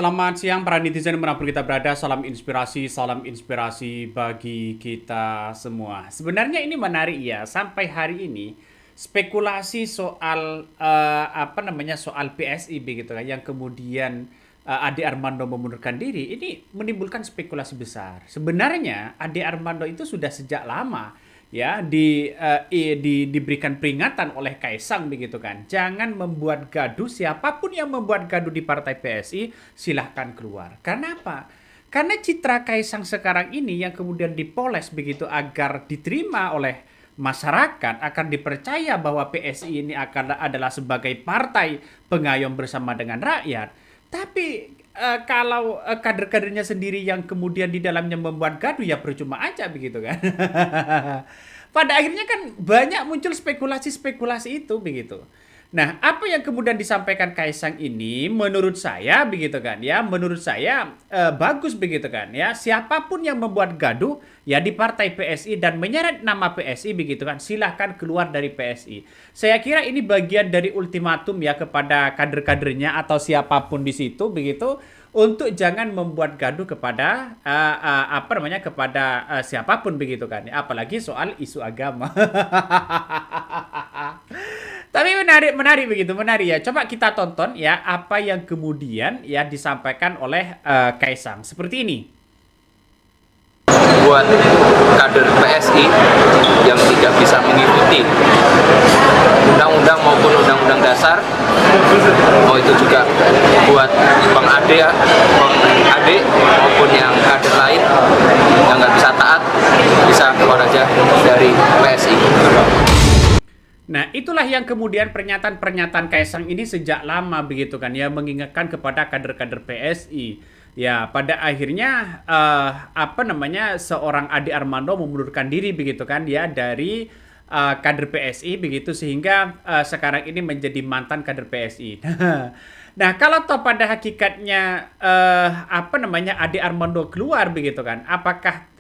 Selamat siang para netizen dimanapun kita berada, salam inspirasi bagi kita semua. Sebenarnya ini menarik ya, sampai hari ini spekulasi soal soal PSI begitu kan, yang kemudian Ade Armando memundurkan diri, ini menimbulkan spekulasi besar. Sebenarnya Ade Armando itu sudah sejak lama ya diberikan peringatan oleh Kaisang begitu kan. Jangan membuat gaduh, siapapun yang membuat gaduh di partai PSI silahkan keluar. Karena apa? Karena citra Kaisang sekarang ini yang kemudian dipoles begitu agar diterima oleh masyarakat, akan dipercaya bahwa PSI ini adalah sebagai partai pengayom bersama dengan rakyat. Tapi kalau kader-kadernya sendiri yang kemudian di dalamnya membuat gaduh, ya percuma aja begitu kan. Pada akhirnya kan banyak muncul spekulasi-spekulasi itu begitu. Nah, apa yang kemudian disampaikan Kaisang ini menurut saya begitu kan ya, menurut saya bagus begitu kan ya. Siapapun yang membuat gaduh ya di partai PSI dan menyeret nama PSI begitu kan, silahkan keluar dari PSI. Saya kira ini bagian dari ultimatum ya kepada kader-kadernya atau siapapun di situ begitu, untuk jangan membuat gaduh kepada kepada siapapun begitu kan, apalagi soal isu agama. Tapi menarik begitu, menarik ya. Coba kita tonton ya apa yang kemudian ya disampaikan oleh Kaisang seperti ini. Buat kader PSI yang tidak bisa mengikuti undang-undang maupun undang-undang dasar, mau itu juga buat Bang Ade ya, Bang Ade maupun yang kader lain yang nggak bisa taat, bisa keluar aja dari PSI. Nah, itulah yang kemudian pernyataan-pernyataan Kaisang ini sejak lama begitu kan ya, mengingatkan kepada kader-kader PSI. Ya, pada akhirnya seorang Ade Armando mengundurkan diri begitu kan ya dari kader PSI begitu, sehingga sekarang ini menjadi mantan kader PSI. Nah, kalau toh pada hakikatnya Ade Armando keluar begitu kan, apakah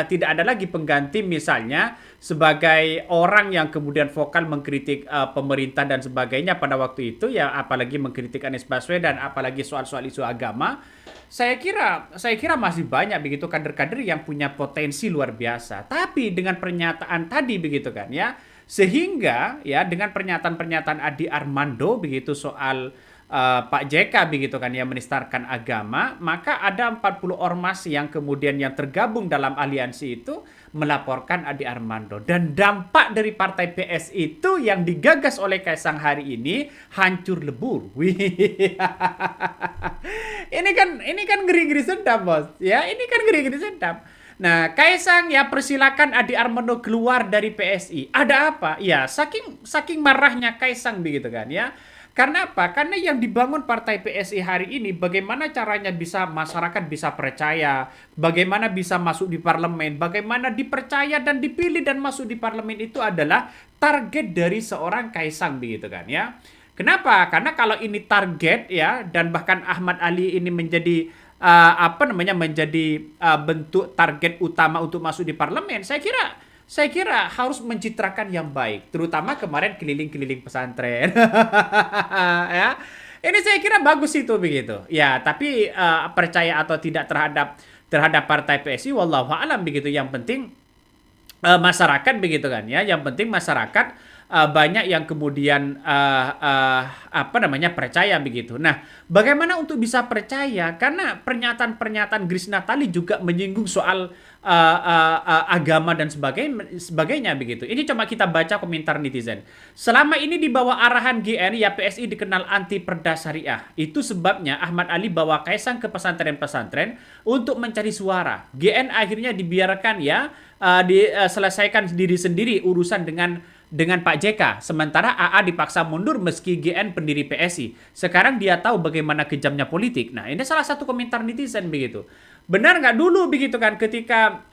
tidak ada lagi pengganti misalnya sebagai orang yang kemudian vokal mengkritik pemerintah dan sebagainya pada waktu itu ya, apalagi mengkritik Anies Baswedan, apalagi soal-soal isu agama. Saya kira masih banyak begitu kader-kader yang punya potensi luar biasa. Tapi dengan pernyataan tadi begitu kan ya, sehingga ya dengan pernyataan-pernyataan Ade Armando begitu soal Pak JK begitu kan yang menistarkan agama, maka ada 40 ormas yang kemudian yang tergabung dalam aliansi itu melaporkan Ade Armando, dan dampak dari partai PS itu yang digagas oleh Kaisang hari ini hancur lebur. Wih. Ini kan ngeri-ngeri sedap, Bos. Ya, ini kan ngeri-ngeri sedap. Nah, Kaisang ya persilakan Ade Armando keluar dari PSI. Ada apa? Ya, saking marahnya Kaisang begitu kan ya. Karena apa? Karena yang dibangun partai PSI hari ini, bagaimana caranya bisa masyarakat bisa percaya, bagaimana bisa masuk di parlemen, bagaimana dipercaya dan dipilih dan masuk di parlemen, itu adalah target dari seorang Kaisang begitu kan ya. Kenapa? Karena kalau ini target ya, dan bahkan Ahmad Ali ini menjadi bentuk target utama untuk masuk di parlemen, saya kira harus mencitrakan yang baik, terutama kemarin keliling-keliling pesantren. Ya, ini saya kira bagus itu begitu. Ya, tapi percaya atau tidak terhadap partai PSI, wallahu alam begitu. Yang penting masyarakat begitu kan ya. Yang penting masyarakat banyak yang kemudian percaya begitu. Nah, bagaimana untuk bisa percaya? Karena pernyataan-pernyataan Grace Natali juga menyinggung soal agama dan sebagainya begitu. Ini coba kita baca komentar netizen. Selama ini di bawah arahan GN ya PSI dikenal anti perda syariah. Itu sebabnya Ahmad Ali bawa Kaisang ke pesantren-pesantren untuk mencari suara. GN akhirnya dibiarkan ya diselesaikan sendiri urusan dengan Pak JK. Sementara AA dipaksa mundur meski GN pendiri PSI. Sekarang dia tahu bagaimana kejamnya politik. Nah, ini salah satu komentar netizen begitu. Benar nggak dulu begitu kan ketika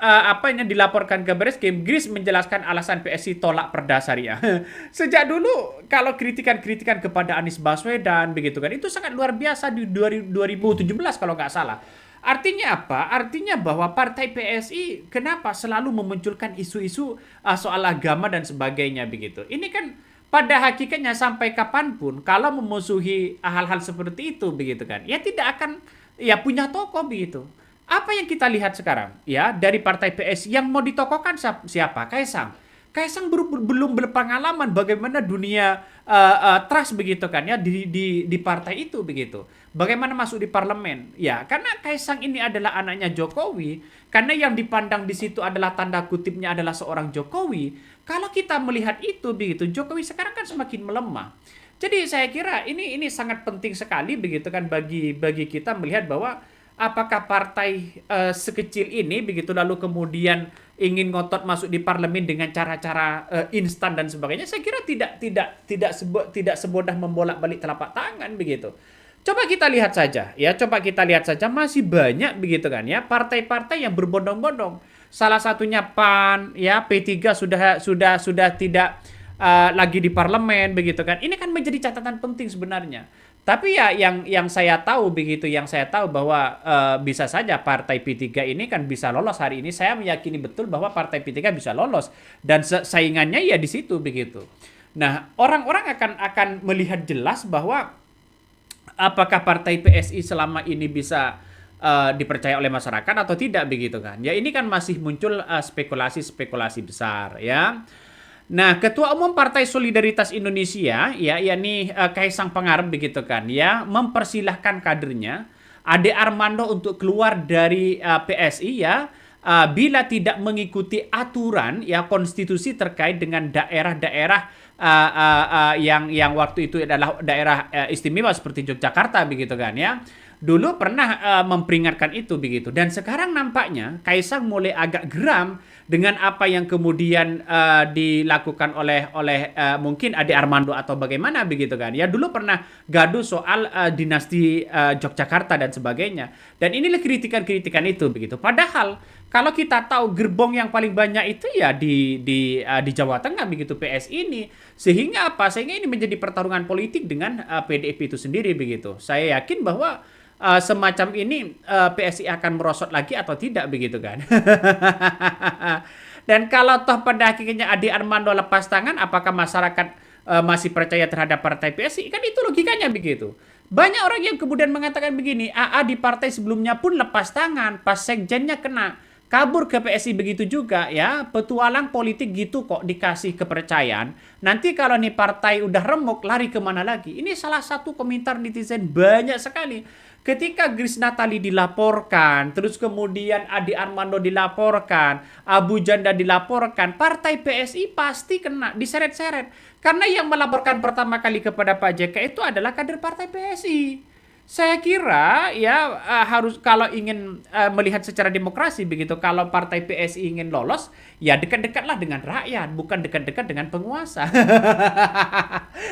dilaporkan ke Bareskrim, Grace menjelaskan alasan PSI tolak perda syariah. Sejak dulu kalau kritikan-kritikan kepada Anies Baswedan begitu kan, itu sangat luar biasa di 2017 kalau nggak salah. Artinya apa? Artinya bahwa partai PSI kenapa selalu memunculkan isu-isu soal agama dan sebagainya begitu. Ini kan pada hakikatnya sampai kapanpun kalau memusuhi hal-hal seperti itu begitu kan, ya tidak akan ya punya tokoh begitu. Apa yang kita lihat sekarang ya dari partai PSI yang mau ditokohkan siapa? Kaisang. Kaisang belum berpengalaman bagaimana dunia trust begitu kan ya di partai itu begitu. Bagaimana masuk di parlemen? Ya, karena Kaisang ini adalah anaknya Jokowi, karena yang dipandang di situ adalah tanda kutipnya adalah seorang Jokowi. Kalau kita melihat itu begitu, Jokowi sekarang kan semakin melemah. Jadi saya kira ini sangat penting sekali begitu kan bagi kita melihat bahwa apakah partai sekecil ini begitu lalu kemudian ingin ngotot masuk di parlemen dengan cara-cara instan dan sebagainya. Saya kira tidak sebodah membolak-balik telapak tangan begitu. Coba kita lihat saja ya, masih banyak begitu kan ya partai-partai yang berbondong-bondong. Salah satunya PAN ya, P3 sudah tidak lagi di parlemen begitu kan. Ini kan menjadi catatan penting sebenarnya. Tapi ya yang saya tahu begitu, yang saya tahu bahwa bisa saja partai P3 ini kan bisa lolos hari ini. Saya meyakini betul bahwa partai P3 bisa lolos dan saingannya ya di situ begitu. Nah, orang-orang akan melihat jelas bahwa apakah partai PSI selama ini bisa dipercaya oleh masyarakat atau tidak begitu kan. Ya ini kan masih muncul spekulasi-spekulasi besar ya. Nah, Ketua Umum Partai Solidaritas Indonesia ya yakni Kaisang Pangarep begitu kan ya mempersilahkan kadernya Ade Armando untuk keluar dari PSI ya bila tidak mengikuti aturan ya konstitusi terkait dengan daerah-daerah yang waktu itu adalah daerah istimewa seperti Yogyakarta begitu kan ya. Dulu pernah memperingatkan itu begitu dan sekarang nampaknya Kaisang mulai agak geram dengan apa yang kemudian dilakukan oleh mungkin Ade Armando atau bagaimana begitu kan ya. Dulu pernah gaduh soal dinasti Yogyakarta dan sebagainya dan inilah kritikan-kritikan itu begitu. Padahal kalau kita tahu gerbong yang paling banyak itu ya di Jawa Tengah begitu PSI ini. Sehingga apa? Sehingga ini menjadi pertarungan politik dengan PDIP itu sendiri begitu. Saya yakin bahwa semacam ini PSI akan merosot lagi atau tidak begitu kan. Dan kalau toh pada akhirnya Ade Armando lepas tangan, apakah masyarakat masih percaya terhadap partai PSI? Kan itu logikanya begitu. Banyak orang yang kemudian mengatakan begini, AA di partai sebelumnya pun lepas tangan, pas sekjennya kena, kabur ke PSI begitu juga ya, petualang politik gitu kok dikasih kepercayaan. Nanti kalau nih partai udah remuk, lari kemana lagi? Ini salah satu komentar netizen banyak sekali. Ketika Grace Natali dilaporkan, terus kemudian Ade Armando dilaporkan, Abu Janda dilaporkan, partai PSI pasti kena, diseret-seret. Karena yang melaporkan pertama kali kepada Pak JK itu adalah kader partai PSI. Saya kira ya harus kalau ingin melihat secara demokrasi begitu, kalau partai PSI ingin lolos, ya dekat-dekatlah dengan rakyat, bukan dekat-dekat dengan penguasa.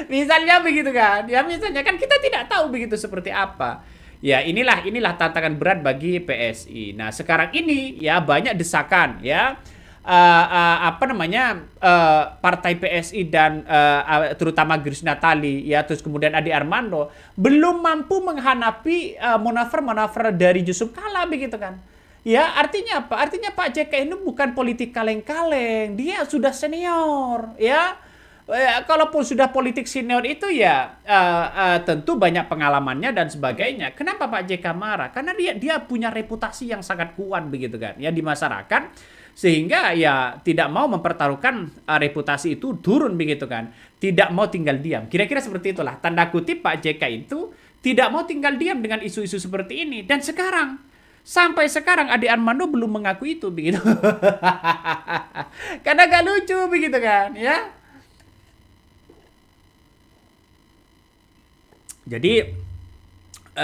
Misalnya begitu kan, ya misalnya kan kita tidak tahu begitu seperti apa. Ya inilah tantangan berat bagi PSI. Nah sekarang ini ya banyak desakan ya partai PSI dan terutama Grace Natali ya terus kemudian Ade Armando belum mampu menghadapi manuver dari Yusuf Kala begitu kan. Ya artinya apa? Artinya Pak JK ini bukan politik kaleng-kaleng, dia sudah senior ya. Kalaupun sudah politik senior itu ya tentu banyak pengalamannya dan sebagainya. Kenapa Pak JK marah? Karena dia punya reputasi yang sangat kuat begitu kan ya di masyarakat, sehingga ya tidak mau mempertaruhkan reputasi itu turun begitu kan. Tidak mau tinggal diam. Kira-kira seperti itulah tanda kutip Pak JK itu tidak mau tinggal diam dengan isu-isu seperti ini. Dan sampai sekarang Ade Armando belum mengaku itu begitu. Karena gak lucu begitu kan ya. Jadi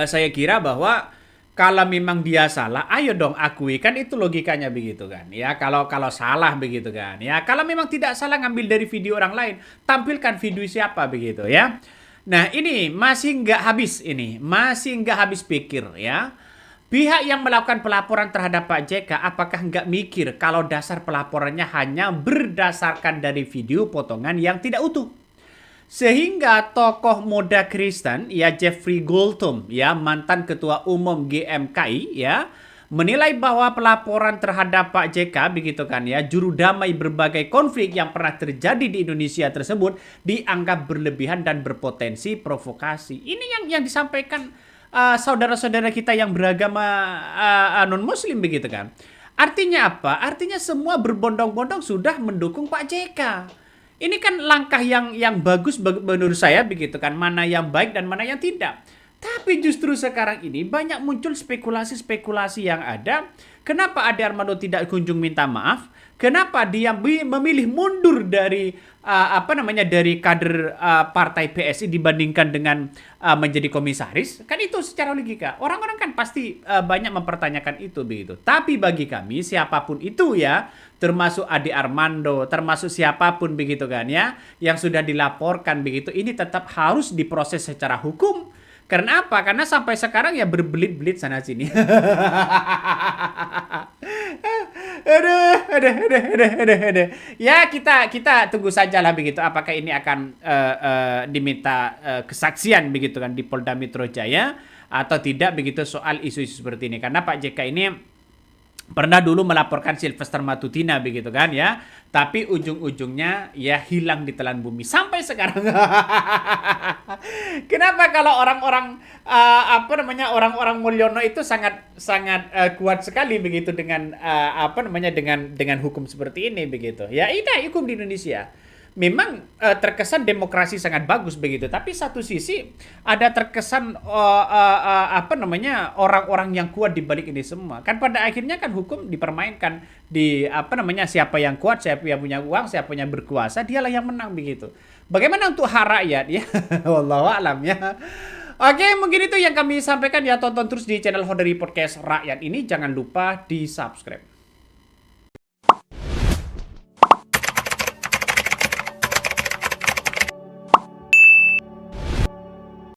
saya kira bahwa kalau memang dia salah, ayo dong akui, kan itu logikanya begitu kan. Ya kalau salah begitu kan. Ya kalau memang tidak salah ngambil dari video orang lain, tampilkan video siapa begitu ya. Nah ini masih nggak habis pikir ya. Pihak yang melakukan pelaporan terhadap Pak JK apakah nggak mikir kalau dasar pelaporannya hanya berdasarkan dari video potongan yang tidak utuh. Sehingga tokoh muda Kristen ya Jeffrey Goltom ya mantan ketua umum GMKI ya menilai bahwa pelaporan terhadap Pak JK begitu kan ya, juru damai berbagai konflik yang pernah terjadi di Indonesia tersebut dianggap berlebihan dan berpotensi provokasi. Ini yang disampaikan saudara-saudara kita yang beragama non-muslim begitu kan. Artinya apa? Artinya semua berbondong-bondong sudah mendukung Pak JK. Ini kan langkah yang bagus menurut saya begitu kan, mana yang baik dan mana yang tidak. Tapi justru sekarang ini banyak muncul spekulasi-spekulasi yang ada. Kenapa Ade Armando tidak kunjung minta maaf? Kenapa dia memilih mundur dari dari kader partai PSI dibandingkan dengan menjadi komisaris? Kan itu secara logika. Orang-orang kan pasti banyak mempertanyakan itu begitu. Tapi bagi kami siapapun itu ya, termasuk Ade Armando, termasuk siapapun begitu kan ya, yang sudah dilaporkan begitu, ini tetap harus diproses secara hukum. Karena apa? Karena sampai sekarang ya berbelit-belit sana sini. Aduh. Ya kita tunggu saja lah begitu. Apakah ini akan diminta kesaksian begitu kan di Polda Metro Jaya atau tidak begitu soal isu-isu seperti ini. Karena Pak JK ini pernah dulu melaporkan Sylvester Matutina begitu kan ya, tapi ujung-ujungnya ya hilang di telan bumi sampai sekarang. Kenapa kalau orang-orang orang-orang Mulyono itu sangat kuat sekali begitu dengan dengan hukum seperti ini begitu. Ya ini hukum di Indonesia. Memang terkesan demokrasi sangat bagus begitu, tapi satu sisi ada terkesan orang-orang yang kuat di balik ini semua. Kan pada akhirnya kan hukum dipermainkan di siapa yang kuat, siapa yang punya uang, siapa yang berkuasa, dialah yang menang begitu. Bagaimana untuk hak rakyat ya? Wallahu a'lam ya. Oke, mungkin itu yang kami sampaikan ya. Tonton terus di channel Hoderi Podcast Rakyat ini, jangan lupa di-subscribe.